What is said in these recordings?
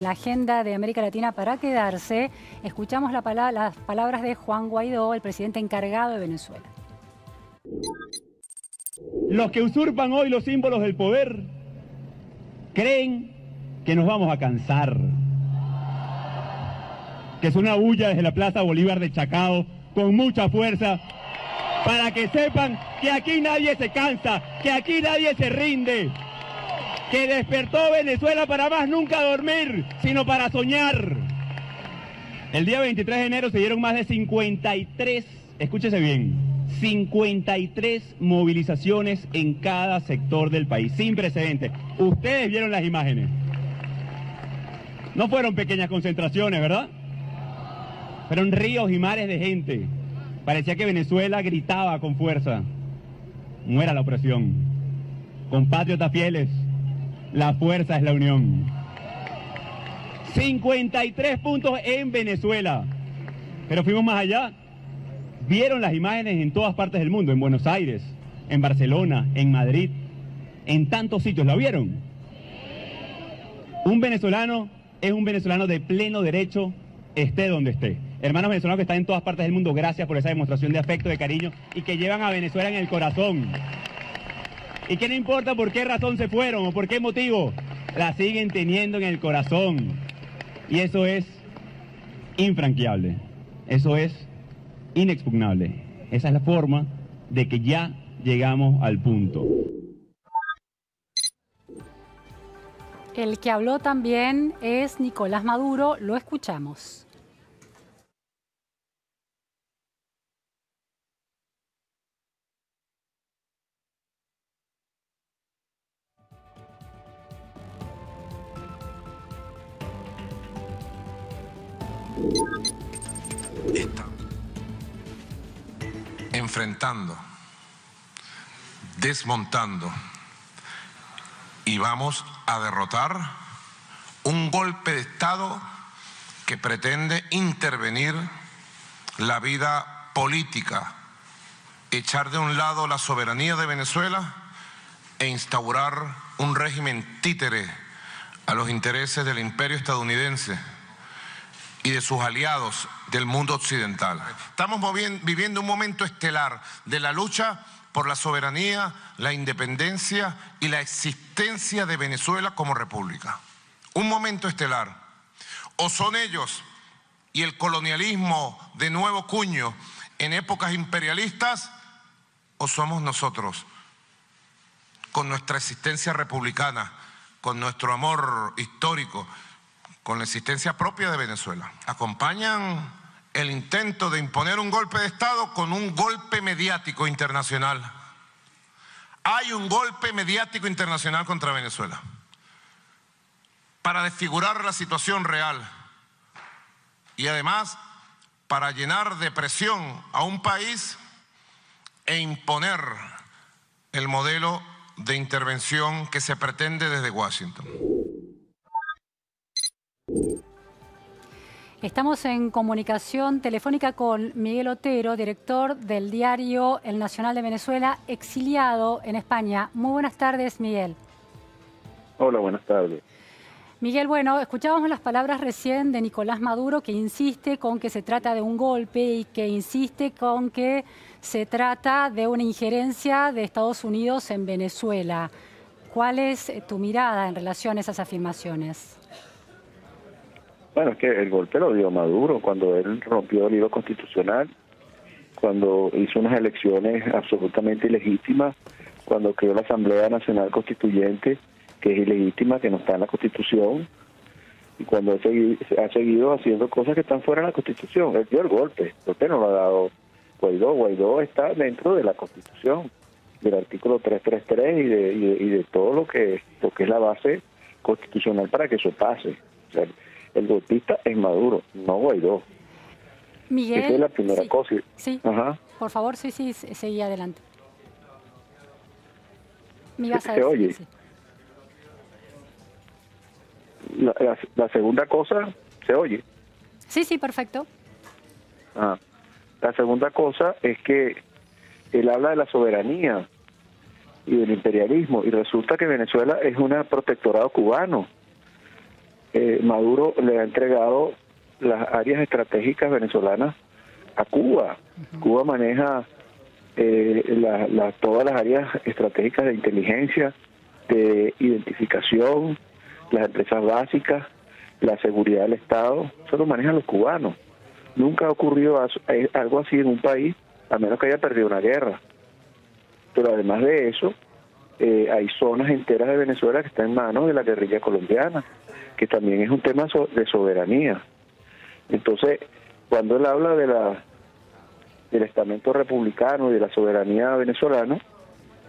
La agenda de América Latina para quedarse. Escuchamos las palabras de Juan Guaidó, el presidente encargado de Venezuela. Los que usurpan hoy los símbolos del poder creen que nos vamos a cansar, que es una bulla desde la Plaza Bolívar de Chacao con mucha fuerza, para que sepan que aquí nadie se cansa, que aquí nadie se rinde, que despertó Venezuela para más nunca dormir, sino para soñar. El día 23 de enero se dieron más de 53, escúchese bien, 53 movilizaciones en cada sector del país, sin precedentes. Ustedes vieron las imágenes. No fueron pequeñas concentraciones, ¿verdad? Fueron ríos y mares de gente. Parecía que Venezuela gritaba con fuerza: muera la opresión. Compatriotas fieles, la fuerza es la unión. 53 puntos en Venezuela. Pero fuimos más allá. Vieron las imágenes en todas partes del mundo, en Buenos Aires, en Barcelona, en Madrid, en tantos sitios. ¿La vieron? Un venezolano es un venezolano de pleno derecho, esté donde esté. Hermanos venezolanos que están en todas partes del mundo, gracias por esa demostración de afecto, de cariño, y que llevan a Venezuela en el corazón. Y que no importa por qué razón se fueron o por qué motivo, la siguen teniendo en el corazón. Y eso es infranqueable, eso es inexpugnable. Esa es la forma de que ya llegamos al punto. El que habló también es Nicolás Maduro, lo escuchamos. Está enfrentando, desmontando y vamos a derrotar un golpe de Estado que pretende intervenir la vida política, echar de un lado la soberanía de Venezuela e instaurar un régimen títere a los intereses del imperio estadounidense y de sus aliados del mundo occidental. Estamos viviendo un momento estelar de la lucha por la soberanía, la independencia y la existencia de Venezuela como república. Un momento estelar. O son ellos y el colonialismo de nuevo cuño en épocas imperialistas, o somos nosotros, con nuestra existencia republicana, con nuestro amor histórico, con la existencia propia de Venezuela. Acompañan el intento de imponer un golpe de Estado con un golpe mediático internacional. Hay un golpe mediático internacional contra Venezuela para desfigurar la situación real y además para llenar de presión a un país e imponer el modelo de intervención que se pretende desde Washington. Estamos en comunicación telefónica con Miguel Otero, director del diario El Nacional de Venezuela, exiliado en España. Muy buenas tardes, Miguel. Hola, buenas tardes. Miguel, bueno, escuchábamos las palabras recién de Nicolás Maduro, que insiste con que se trata de un golpe y que insiste con que se trata de una injerencia de Estados Unidos en Venezuela. ¿Cuál es tu mirada en relación a esas afirmaciones? Bueno, es que el golpe lo dio Maduro cuando él rompió el hilo constitucional, cuando hizo unas elecciones absolutamente ilegítimas, cuando creó la Asamblea Nacional Constituyente, que es ilegítima, que no está en la Constitución, y cuando ha seguido haciendo cosas que están fuera de la Constitución. Él dio el golpe no lo ha dado Guaidó. Guaidó está dentro de la Constitución, del artículo 333 y de todo lo que es la base constitucional para que eso pase. O sea, el golpista es Maduro, no Guaidó. Miguel, esa es la primera cosa. Sí, ajá. Por favor, sí, seguí adelante. ¿Se oye? Sí. La segunda cosa, ¿se oye? Sí, perfecto. La segunda cosa es que él habla de la soberanía y del imperialismo, y resulta que Venezuela es un protectorado cubano. Maduro le ha entregado las áreas estratégicas venezolanas a Cuba. Cuba maneja todas las áreas estratégicas de inteligencia, de identificación, las empresas básicas, la seguridad del Estado. Eso lo manejan los cubanos. Nunca ha ocurrido algo así en un país, a menos que haya perdido una guerra. Pero además de eso, hay zonas enteras de Venezuela que están en manos de la guerrilla colombiana, que también es un tema de soberanía. Entonces, cuando él habla del estamento republicano y de la soberanía venezolana,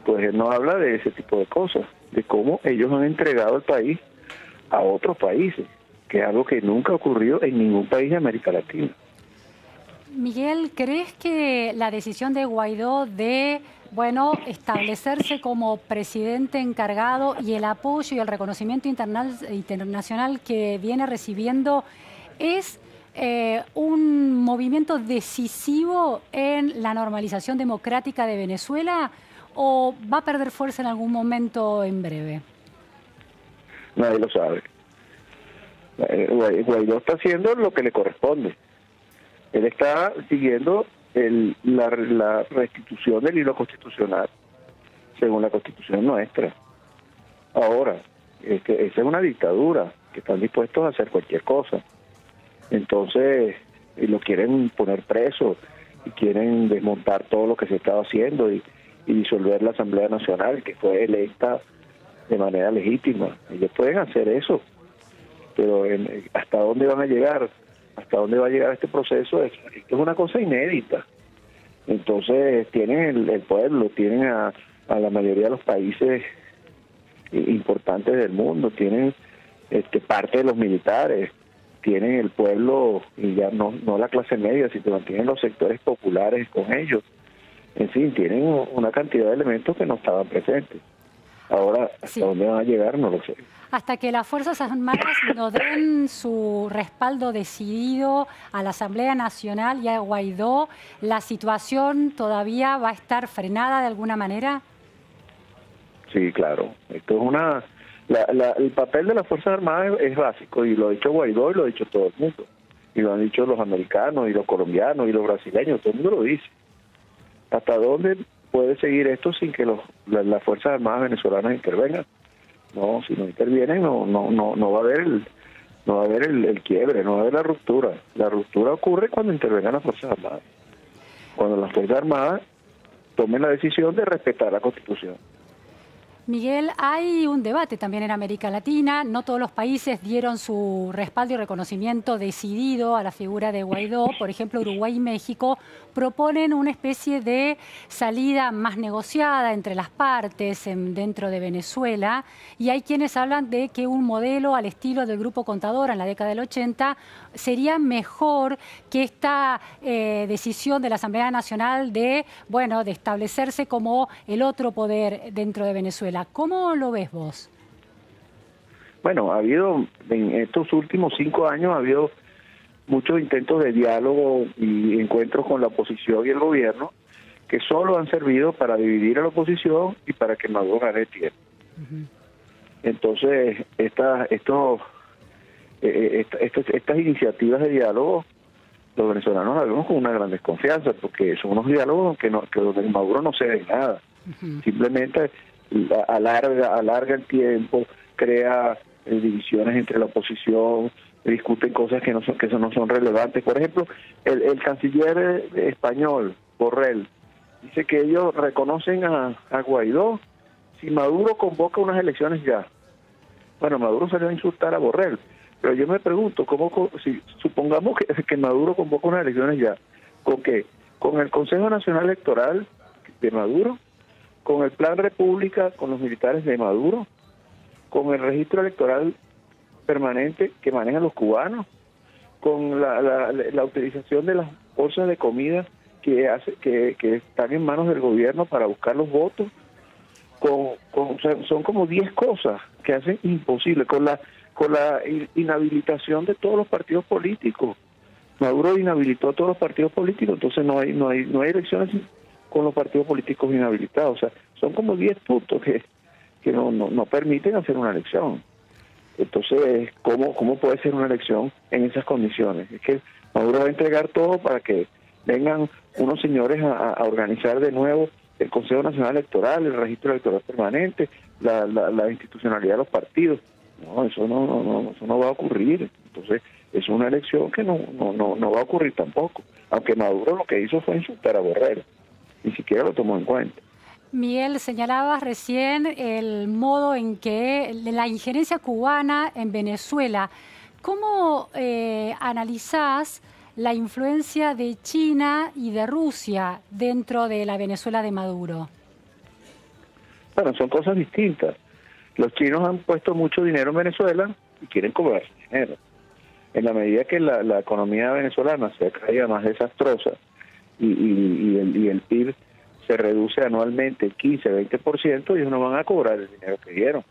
pues él no habla de ese tipo de cosas, de cómo ellos han entregado el país a otros países, que es algo que nunca ha ocurrido en ningún país de América Latina. Miguel, ¿crees que la decisión de Guaidó de, establecerse como presidente encargado y el apoyo y el reconocimiento internacional que viene recibiendo es un movimiento decisivo en la normalización democrática de Venezuela o va a perder fuerza en algún momento en breve? Nadie lo sabe. Guaidó está haciendo lo que le corresponde. Él está siguiendo la restitución del hilo constitucional, según la constitución nuestra. Ahora, esa es una dictadura, que están dispuestos a hacer cualquier cosa. Entonces, lo quieren poner preso, y quieren desmontar todo lo que se estaba haciendo y disolver la Asamblea Nacional, que fue electa de manera legítima. Ellos pueden hacer eso, pero ¿hasta dónde van a llegar? ¿Hasta dónde va a llegar este proceso? Esto es una cosa inédita. Entonces tienen el pueblo, tienen a la mayoría de los países importantes del mundo, tienen parte de los militares, tienen el pueblo, y ya no la clase media, sino tienen los sectores populares con ellos. En fin, tienen una cantidad de elementos que no estaban presentes. Ahora, ¿hasta dónde van a llegar? No lo sé. Hasta que las Fuerzas Armadas no den su respaldo decidido a la Asamblea Nacional y a Guaidó, ¿la situación todavía va a estar frenada de alguna manera? Sí, claro. Esto es el papel de las Fuerzas Armadas es básico, y lo ha dicho Guaidó y lo ha dicho todo el mundo. Y lo han dicho los americanos y los colombianos y los brasileños, todo el mundo lo dice. ¿Hasta dónde puede seguir esto sin que las Fuerzas Armadas venezolanas intervengan? No, si no intervienen no va a haber el quiebre, no va a haber la ruptura. La ruptura ocurre cuando intervengan las Fuerzas Armadas. Cuando las Fuerzas Armadas tomen la decisión de respetar la Constitución. Miguel, hay un debate también en América Latina. No todos los países dieron su respaldo y reconocimiento decidido a la figura de Guaidó. Por ejemplo, Uruguay y México proponen una especie de salida más negociada entre las partes dentro de Venezuela. Y hay quienes hablan de que un modelo al estilo del Grupo Contadora en la década del 80 sería mejor que esta decisión de la Asamblea Nacional de establecerse como el otro poder dentro de Venezuela. ¿Cómo lo ves vos? Bueno, ha habido, en estos últimos 5 años, ha habido muchos intentos de diálogo y encuentros con la oposición y el gobierno que solo han servido para dividir a la oposición y para que Maduro gane tiempo. Entonces, estas iniciativas de diálogo, los venezolanos las vemos con una gran desconfianza, porque son unos diálogos que donde Maduro no cede nada. Simplemente alarga el tiempo, crea divisiones entre la oposición, discuten cosas que no son relevantes. Por ejemplo, el canciller español, Borrell, dice que ellos reconocen a Guaidó si Maduro convoca unas elecciones ya. Bueno, Maduro salió a insultar a Borrell, pero yo me pregunto, si supongamos que Maduro convoca unas elecciones ya, ¿con qué? ¿Con el Consejo Nacional Electoral de Maduro? ¿Con el Plan República, con los militares de Maduro? ¿Con el registro electoral permanente que manejan los cubanos? ¿Con la utilización de las bolsas de comida que están en manos del gobierno para buscar los votos? Son como 10 cosas que hacen imposible, con la inhabilitación de todos los partidos políticos. Maduro inhabilitó a todos los partidos políticos, entonces no hay elecciones con los partidos políticos inhabilitados. O sea, son como 10 puntos que no permiten hacer una elección. Entonces, ¿cómo puede ser una elección en esas condiciones? Es que Maduro va a entregar todo para que vengan unos señores a organizar de nuevo el Consejo Nacional Electoral, el registro electoral permanente, la institucionalidad de los partidos. No, eso no va a ocurrir. Entonces, es una elección que no va a ocurrir tampoco. Aunque Maduro lo que hizo fue insultar a Borrell. Ni siquiera lo tomó en cuenta. Miguel, señalabas recién el modo en que la injerencia cubana en Venezuela. ¿Cómo analizás la influencia de China y de Rusia dentro de la Venezuela de Maduro? Bueno, son cosas distintas. Los chinos han puesto mucho dinero en Venezuela y quieren cobrar dinero. En la medida que la economía venezolana se caído más desastrosa y el PIB se reduce anualmente 15-20%, ellos no van a cobrar el dinero que dieron.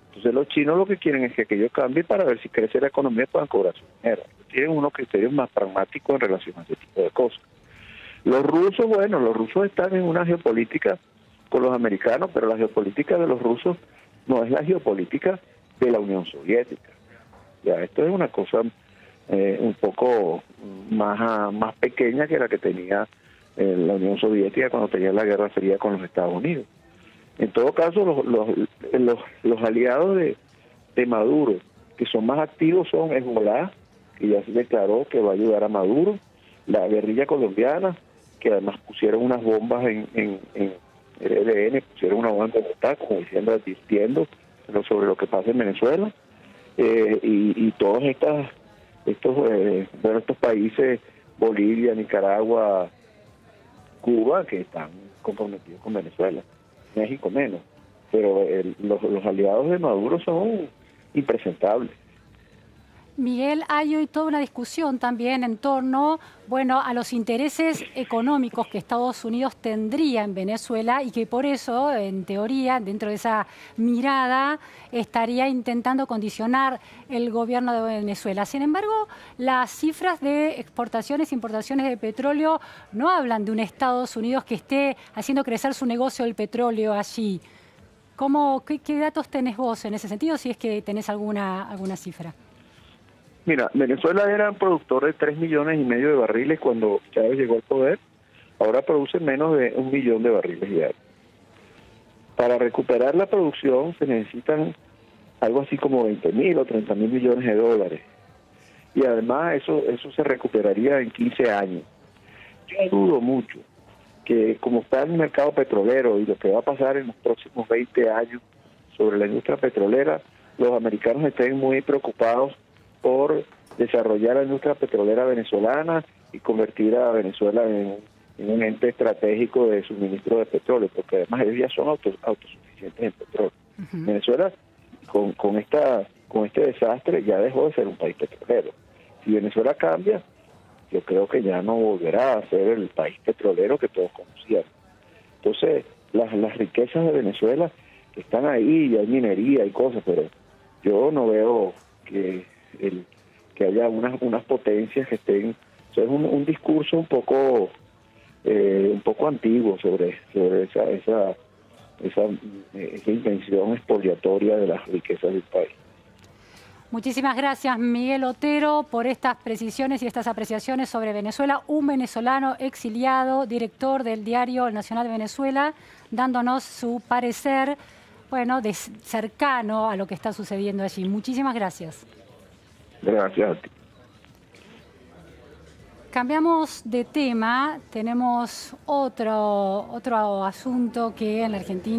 Entonces los chinos lo que quieren es que aquello cambie para ver si crece la economía y puedan cobrar su dinero. Tienen unos criterios más pragmáticos en relación a ese tipo de cosas. Los rusos, bueno, los rusos están en una geopolítica con los americanos, pero la geopolítica de los rusos no es la geopolítica de la Unión Soviética. Ya, esto es una cosa un poco más pequeña que la que tenía la Unión Soviética cuando tenía la Guerra Fría con los Estados Unidos. En todo caso, los aliados de Maduro, que son más activos, son Hezbollah, que ya se declaró que va a ayudar a Maduro, la guerrilla colombiana, que además pusieron unas bombas en el ELN, pusieron una bomba en Bogotá, como diciendo, advirtiendo sobre lo que pasa en Venezuela, y todos estos países, Bolivia, Nicaragua, Cuba, que están comprometidos con Venezuela, México menos, pero los aliados de Maduro son impresentables. Miguel, hay hoy toda una discusión también en torno, bueno, a los intereses económicos que Estados Unidos tendría en Venezuela y que por eso, en teoría, dentro de esa mirada, estaría intentando condicionar el gobierno de Venezuela. Sin embargo, las cifras de exportaciones e importaciones de petróleo no hablan de un Estados Unidos que esté haciendo crecer su negocio del petróleo allí. ¿Qué datos tenés vos en ese sentido, si es que tenés alguna cifra? Mira, Venezuela era un productor de 3,5 millones de barriles cuando Chávez llegó al poder. Ahora produce menos de 1 millón de barriles diarios. Para recuperar la producción se necesitan algo así como 20,000 o 30,000 millones de dólares. Y además eso se recuperaría en 15 años. Yo dudo mucho que, como está el mercado petrolero y lo que va a pasar en los próximos 20 años sobre la industria petrolera, los americanos estén muy preocupados por desarrollar la industria petrolera venezolana y convertir a Venezuela en un ente estratégico de suministro de petróleo, porque además ellos ya son autosuficientes en petróleo. Venezuela, con este desastre, ya dejó de ser un país petrolero. Si Venezuela cambia, yo creo que ya no volverá a ser el país petrolero que todos conocíamos. Entonces, las riquezas de Venezuela están ahí, y hay minería y cosas, pero yo no veo que haya unas potencias que estén. O sea, es un discurso un poco antiguo sobre esa intención expoliatoria de las riquezas del país. Muchísimas gracias, Miguel Otero, por estas precisiones y estas apreciaciones sobre Venezuela. Un venezolano exiliado, director del diario El Nacional de Venezuela, dándonos su parecer, bueno, cercano a lo que está sucediendo allí. Muchísimas gracias. Gracias a ti. Cambiamos de tema, tenemos otro asunto que en la Argentina